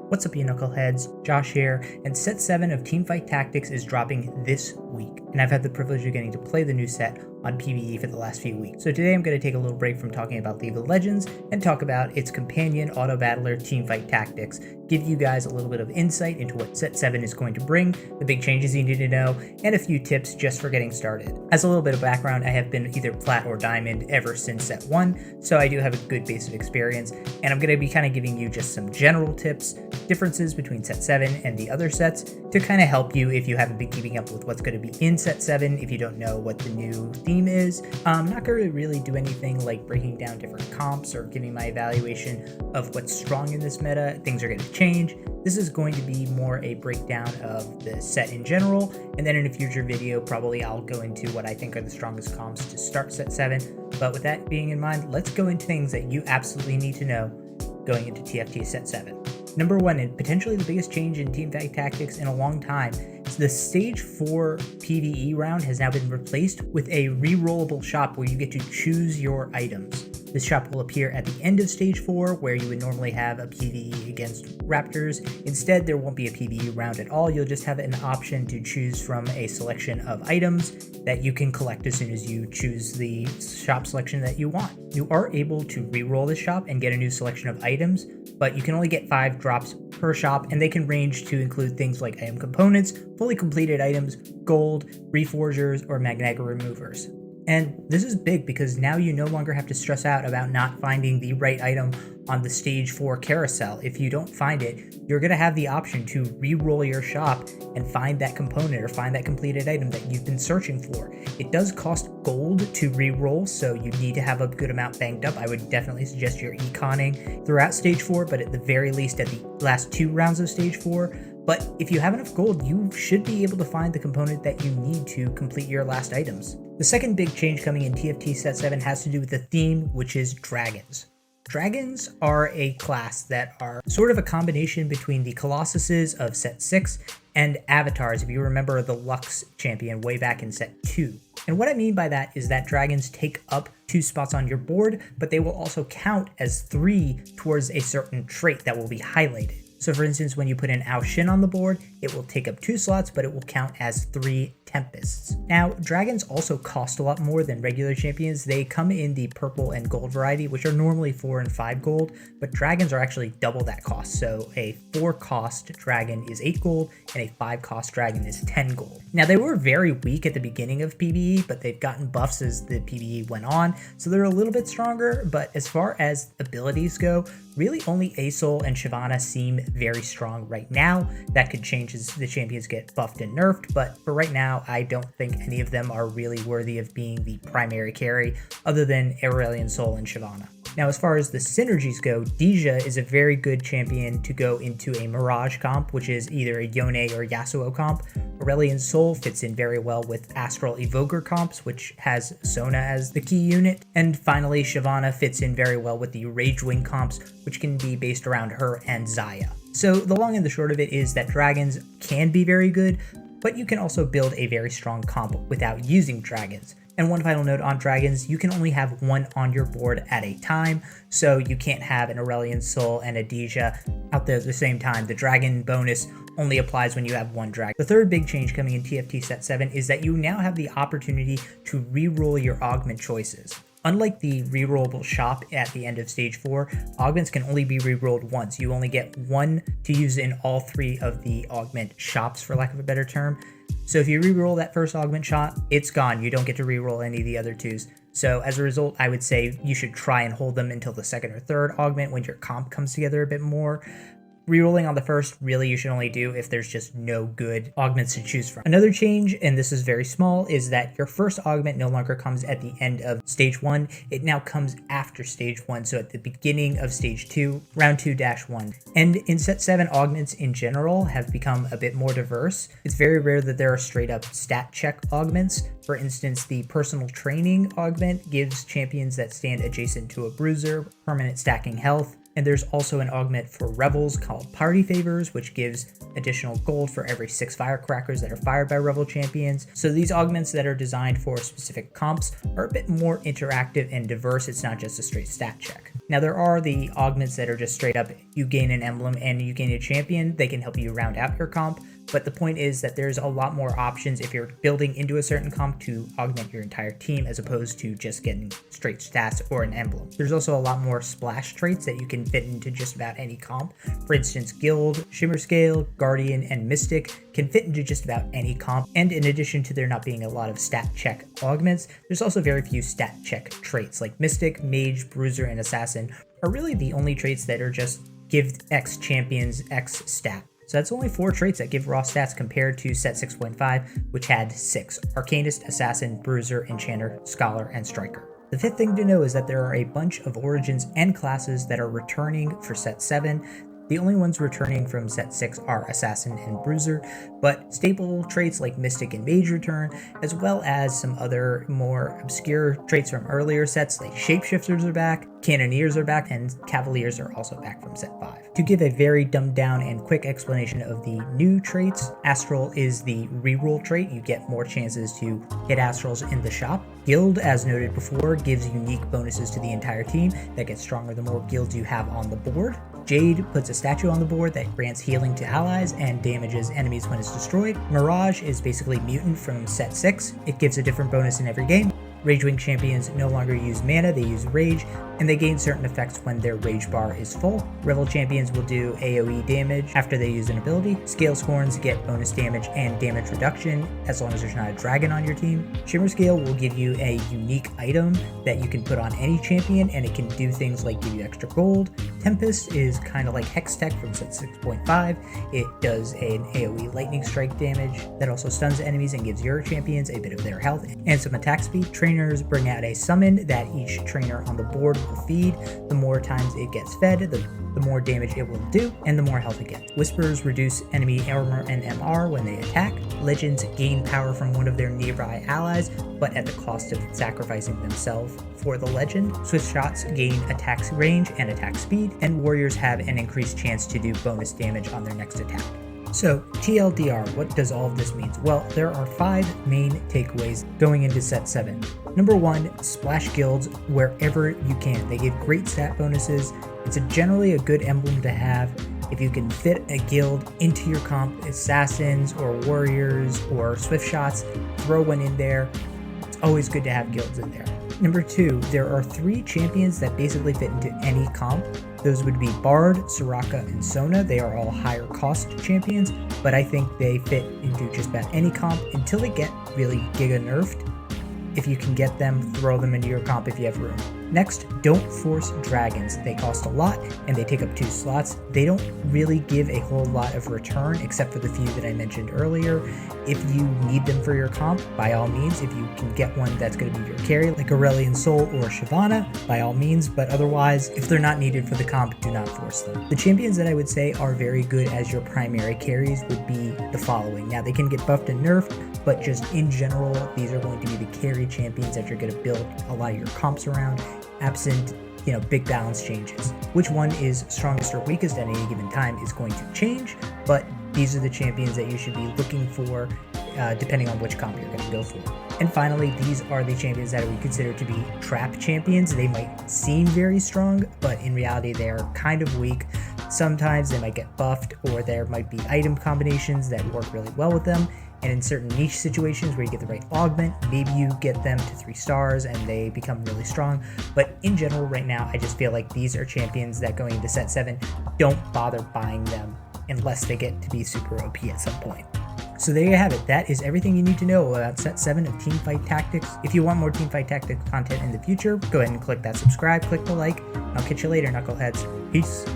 What's up, you knuckleheads? Josh here, and set 7 of Teamfight Tactics is dropping this week, and I've had the privilege of getting to play the new set on PvE for the last few weeks. So today I'm going to take a little break from talking about League of Legends and talk about its companion auto battler Teamfight Tactics, give you guys a little bit of insight into what set 7 is going to bring, the big changes you need to know, and a few tips just for getting started. As a little bit of background, I have been either plat or diamond ever since set 1, so I do have a good base of experience, and I'm going to be kind of giving you just some general tips, differences between set 7 and the other sets to kind of help you if you haven't been keeping up with what's going to be in set 7, if you don't know what the new theme is. I'm not going to really do anything like breaking down different comps or giving my evaluation of what's strong in this meta. Things are going to change. This is going to be more a breakdown of the set in general, and then in a future video probably I'll go into what I think are the strongest comps to start set 7. But with that being in mind, let's go into things that you absolutely need to know going into TFT Set 7. Number 1, and potentially the biggest change in Teamfight Tactics in a long time, is the Stage 4 PvE round has now been replaced with a re-rollable shop where you get to choose your items. This shop will appear at the end of Stage 4, where you would normally have a PvE against Raptors. Instead, there won't be a PvE round at all. You'll just have an option to choose from a selection of items that you can collect as soon as you choose the shop selection that you want. You are able to re-roll the shop and get a new selection of items, but you can only get 5 drops per shop, and they can range to include things like item components, fully completed items, gold, reforgers, or magnetic removers. And this is big because now you no longer have to stress out about not finding the right item on the Stage 4 carousel. If you don't find it, you're going to have the option to re-roll your shop and find that component or find that completed item that you've been searching for. It does cost gold to re-roll, so you need to have a good amount banked up. I would definitely suggest you're econing throughout Stage 4, but at the very least at the last 2 rounds of Stage 4. But if you have enough gold, you should be able to find the component that you need to complete your last items. The second big change coming in TFT Set 7 has to do with the theme, which is dragons. Dragons are a class that are sort of a combination between the Colossuses of Set 6 and avatars, if you remember the Lux champion way back in Set 2. And what I mean by that is that dragons take up 2 spots on your board, but they will also count as 3 towards a certain trait that will be highlighted. So for instance, when you put an Ao Shin on the board, it will take up 2 slots, but it will count as 3 Tempests. Now, dragons also cost a lot more than regular champions. They come in the purple and gold variety, which are normally 4 and 5 gold, but dragons are actually double that cost. So a 4 cost dragon is 8 gold, and a 5 cost dragon is 10 gold. Now, they were very weak at the beginning of PvE, but they've gotten buffs as the PvE went on, so they're a little bit stronger. But as far as abilities go, really only Asol and Shyvana seem very strong right now. That could change as the champions get buffed and nerfed, but for right now, I don't think any of them are really worthy of being the primary carry other than Aurelion Sol and Shyvana. Now, as far as the synergies go, Deja is a very good champion to go into a Mirage comp, which is either a Yone or Yasuo comp. Aurelion Sol fits in very well with Astral Evoker comps, which has Sona as the key unit. And finally, Shyvana fits in very well with the Ragewing comps, which can be based around her and Xayah. So the long and the short of it is that dragons can be very good, but you can also build a very strong comp without using dragons. And one final note on dragons, you can only have 1 on your board at a time, so you can't have an Aurelion Sol and a Deja out there at the same time. The dragon bonus only applies when you have 1 dragon. The third big change coming in TFT Set 7 is that you now have the opportunity to re-roll your augment choices. Unlike the re-rollable shop at the end of Stage 4, augments can only be re-rolled once. You only get 1 to use in all 3 of the augment shops, for lack of a better term. So if you re-roll that first augment shot, it's gone. You don't get to re-roll any of the other 2s. So as a result, I would say you should try and hold them until the second or third augment when your comp comes together a bit more. Rerolling on the first, really you should only do if there's just no good augments to choose from. Another change, and this is very small, is that your first augment no longer comes at the end of Stage 1. It now comes after Stage 1, so at the beginning of Stage 2, Round 2-1. And in Set 7, augments in general have become a bit more diverse. It's very rare that there are straight up stat check augments. For instance, the personal training augment gives champions that stand adjacent to a bruiser permanent stacking health. And there's also an augment for Rebels called Party Favors, which gives additional gold for every 6 firecrackers that are fired by Rebel champions. So these augments that are designed for specific comps are a bit more interactive and diverse. It's not just a straight stat check. Now there are the augments that are just straight up, you gain an emblem and you gain a champion. They can help you round out your comp. But the point is that there's a lot more options if you're building into a certain comp to augment your entire team as opposed to just getting straight stats or an emblem. There's also a lot more splash traits that you can fit into just about any comp. For instance, Guild, Shimmer Scale, Guardian, and Mystic can fit into just about any comp. And in addition to there not being a lot of stat check augments, there's also very few stat check traits like Mystic, Mage, Bruiser, and Assassin are really the only traits that are just give X champions X stat. So that's only 4 traits that give raw stats compared to set 6.5, which had 6: Arcanist, Assassin, Bruiser, Enchanter, Scholar, and Striker. The fifth thing to know is that there are a bunch of origins and classes that are returning for set 7. The only ones returning from set 6 are Assassin and Bruiser, but staple traits like Mystic and Mage return, as well as some other more obscure traits from earlier sets like Shapeshifters are back, Cannoneers are back, and Cavaliers are also back from set 5. To give a very dumbed down and quick explanation of the new traits, Astral is the reroll trait. You get more chances to hit Astrals in the shop. Guild, as noted before, gives unique bonuses to the entire team that get stronger the more guilds you have on the board. Jade puts a statue on the board that grants healing to allies and damages enemies when it's destroyed. Mirage is basically Mutant from set 6. It gives a different bonus in every game. Ragewing champions no longer use mana, they use Rage, and they gain certain effects when their Rage bar is full. Revel champions will do AoE damage after they use an ability. Scale Scorns get bonus damage and damage reduction as long as there's not a dragon on your team. Shimmer Scale will give you a unique item that you can put on any champion, and it can do things like give you extra gold. Tempest is kind of like Hextech from set 6.5. It does an AoE lightning strike damage that also stuns enemies and gives your champions a bit of their health and some attack speed. Trainers bring out a summon that each trainer on the board will feed. The more times it gets fed, the more damage it will do, and the more health it gets. Whispers reduce enemy armor and MR when they attack. Legends gain power from one of their nearby allies, but at the cost of sacrificing themselves for the legend. Swift shots gain attack range and attack speed, and warriors have an increased chance to do bonus damage on their next attack. So, TLDR, what does all of this mean? Well, there are 5 main takeaways going into set 7. Number 1, splash guilds wherever you can. They give great stat bonuses. It's generally a good emblem to have. If you can fit a guild into your comp, assassins or warriors or swift shots, throw one in there. It's always good to have guilds in there. Number 2, there are 3 champions that basically fit into any comp. Those would be Bard, Soraka, and Sona. They are all higher cost champions, but I think they fit into just about any comp until they get really giga nerfed. If you can get them, throw them into your comp if you have room. Next, don't force dragons. They cost a lot and they take up 2 slots. They don't really give a whole lot of return except for the few that I mentioned earlier. If you need them for your comp, by all means. If you can get one that's going to be your carry, like Aurelion Sol or Shyvana, by all means. But otherwise, if they're not needed for the comp, do not force them. The champions that I would say are very good as your primary carries would be the following. Now, they can get buffed and nerfed, but just in general, these are going to be the carry champions that you're going to build a lot of your comps around, absent big balance changes. Which one is strongest or weakest at any given time is going to change, but these are the champions that you should be looking for depending on which comp you're going to go for. And finally, these are the champions that we consider to be trap champions. They might seem very strong, but in reality they are kind of weak. Sometimes they might get buffed, or there might be item combinations that work really well with them. And in certain niche situations where you get the right augment, maybe you get them to 3 stars and they become really strong. But in general, right now, I just feel like these are champions that going into set 7, don't bother buying them unless they get to be super OP at some point. So there you have it. That is everything you need to know about set 7 of Teamfight Tactics. If you want more Teamfight Tactics content in the future, go ahead and click that subscribe, click the like, and I'll catch you later, knuckleheads. Peace.